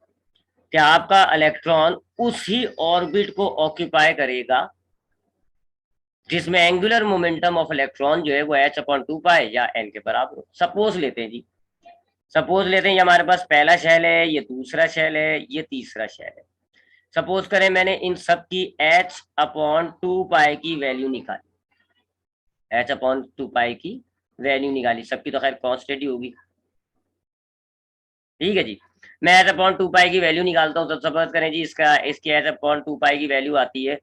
कि आपका इलेक्ट्रॉन उसी ऑर्बिट को ऑक्यूपाई करेगा जिसमें एंगुलर मोमेंटम ऑफ इलेक्ट्रॉन जो है वो h/2 या n के बराबर हो। सपोज लेते हैं जी, सपोज लेते हैं ये हमारे पास पहला शेल है, ये दूसरा शेल है, ये तीसरा शेल है। सपोज करें मैंने इन सब की h/2 की वैल्यू निकाली, h/2 की वैल्यू निकाली, सबकी तो खैर कांस्टेंट ही होगी। ठीक है जी, मैं h/2 की वैल्यू निकालता हूँ। तो सपोज करें जी इसका, इसकी h/2 की वैल्यू आती है,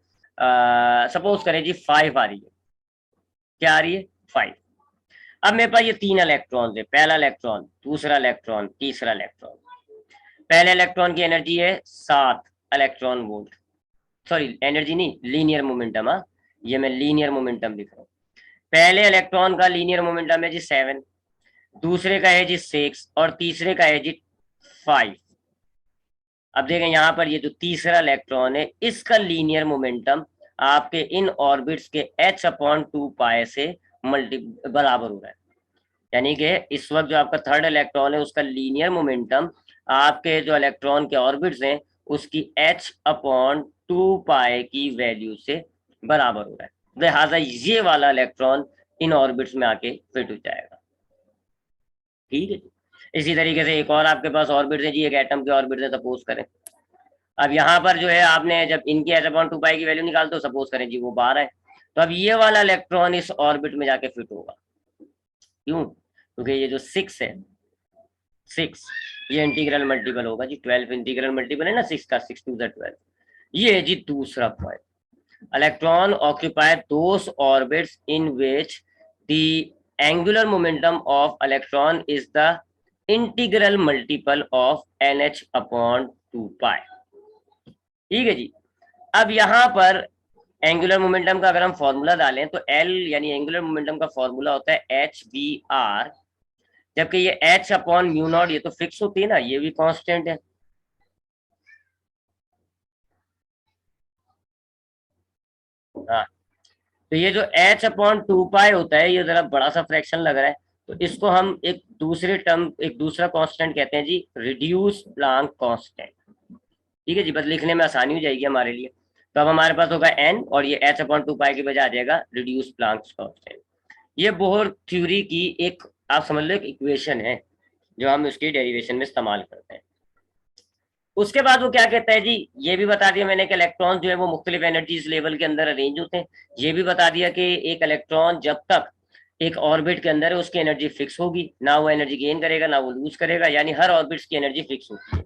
सपोज करें जी 5 आ रही है। क्या आ रही है, 5। अब मेरे पास ये 3 इलेक्ट्रॉन है, पहला इलेक्ट्रॉन, दूसरा इलेक्ट्रॉन, तीसरा इलेक्ट्रॉन। पहले इलेक्ट्रॉन की एनर्जी है 7 इलेक्ट्रॉन वोल्ट, सॉरी एनर्जी नहीं, लीनियर मोमेंटम। हाँ, ये मैं लीनियर मोमेंटम लिख रहा हूँ। पहले इलेक्ट्रॉन का लीनियर मोमेंटम है जी 7, दूसरे का है जी 6, और तीसरे का है जी 5। अब देखें यहाँ पर ये जो तीसरा इलेक्ट्रॉन है, इसका लीनियर मोमेंटम आपके इन ऑर्बिट्स के h/2 से मल्टी बराबर हो रहा है। यानी कि इस वक्त जो आपका थर्ड इलेक्ट्रॉन है उसका लीनियर मोमेंटम आपके जो इलेक्ट्रॉन के ऑर्बिट्स हैं उसकी h/2 की वैल्यू से बराबर हो रहा है। लिहाजा ये वाला इलेक्ट्रॉन इन ऑर्बिट्स में आके फिट हो जाएगा। ठीक है, इसी तरीके से एक और आपके पास ऑर्बिट है जी, एक एटम के ऑर्बिट है सपोज करें। अब यहाँ पर जो है आपने जब इनकी h/2 की वैल्यू निकालते हो, सपोज करें जी वो 12 है, तो अब ये वाला इलेक्ट्रॉन इस ऑर्बिट में जाके फिट होगा। क्यों, क्योंकि ये जो 6 है, 6 ये इंटीग्रल मल्टीपल होगा जी, 12 इंटीग्रल मल्टीपल है ना 6 का, 6 2 12। ये है जी दूसरा point, electron occupy those orbits in which the angular momentum of electron is the integral multiple of nh/2 पाई। ठीक है जी, अब यहाँ पर एंगुलर मोमेंटम का अगर हम फॉर्मूला डालें तो एल यानी एंगुलर मोमेंटम का फॉर्मूला होता है एच वी आर, जबकि ये एच अपॉन म्यू नॉट ये तो फिक्स होती है ना, ये भी कांस्टेंट है। हाँ, तो ये जो एच अपॉन टू पाई होता है, ये जरा बड़ा सा फ्रैक्शन लग रहा है, तो इसको हम एक दूसरा कांस्टेंट कहते हैं जी, रिड्यूस प्लांक कांस्टेंट। ठीक है जी, बस लिखने में आसानी हो जाएगी हमारे लिए। तो अब हमारे पास होगा एन और ये एच अपॉन टू पाई की बजाय आ जाएगा रिड्यूस प्लांक कांस्टेंट। ये बोहर थ्योरी की एक, आप समझ लो, एक इक्वेशन है जो हम उसकी डेरिवेशन में इस्तेमाल करते हैं। उसके बाद वो क्या कहता है जी, ये भी बता दिया मैंने कि इलेक्ट्रॉन जो है वो मुख्तलिफ एनर्जीज लेवल के अंदर अरेंज होते हैं। ये भी बता दिया कि एक इलेक्ट्रॉन जब तक एक ऑर्बिट के अंदर है उसकी एनर्जी फिक्स होगी, ना वो एनर्जी गेन करेगा ना वो लूज करेगा, यानी हर ऑर्बिट्स की एनर्जी फिक्स होती है।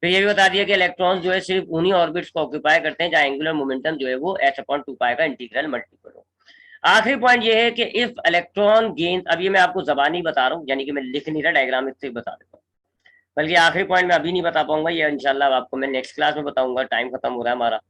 फिर ये भी बता दिया कि इलेक्ट्रॉन जो है सिर्फ उन्हीं ऑर्बिट्स को ऑक्यूपाई करते हैं जहाँ एंगुलर मोमेंटम जो है वो एच अपॉन टू पाई का इंटीग्रल मल्टीपल हो। आखिरी पॉइंट ये है कि इफ इलेक्ट्रॉन गेन, अब ये मैं आपको जबानी बता रहा हूँ, यानी कि मैं लिख नहीं रहा, डायग्राम से बता देता हूँ, बल्कि आखिरी पॉइंट मैं अभी नहीं बता पाऊंगा, ये इंशाल्लाह आपको मैं नेक्स्ट क्लास में बताऊंगा, टाइम खत्म हो रहा है हमारा।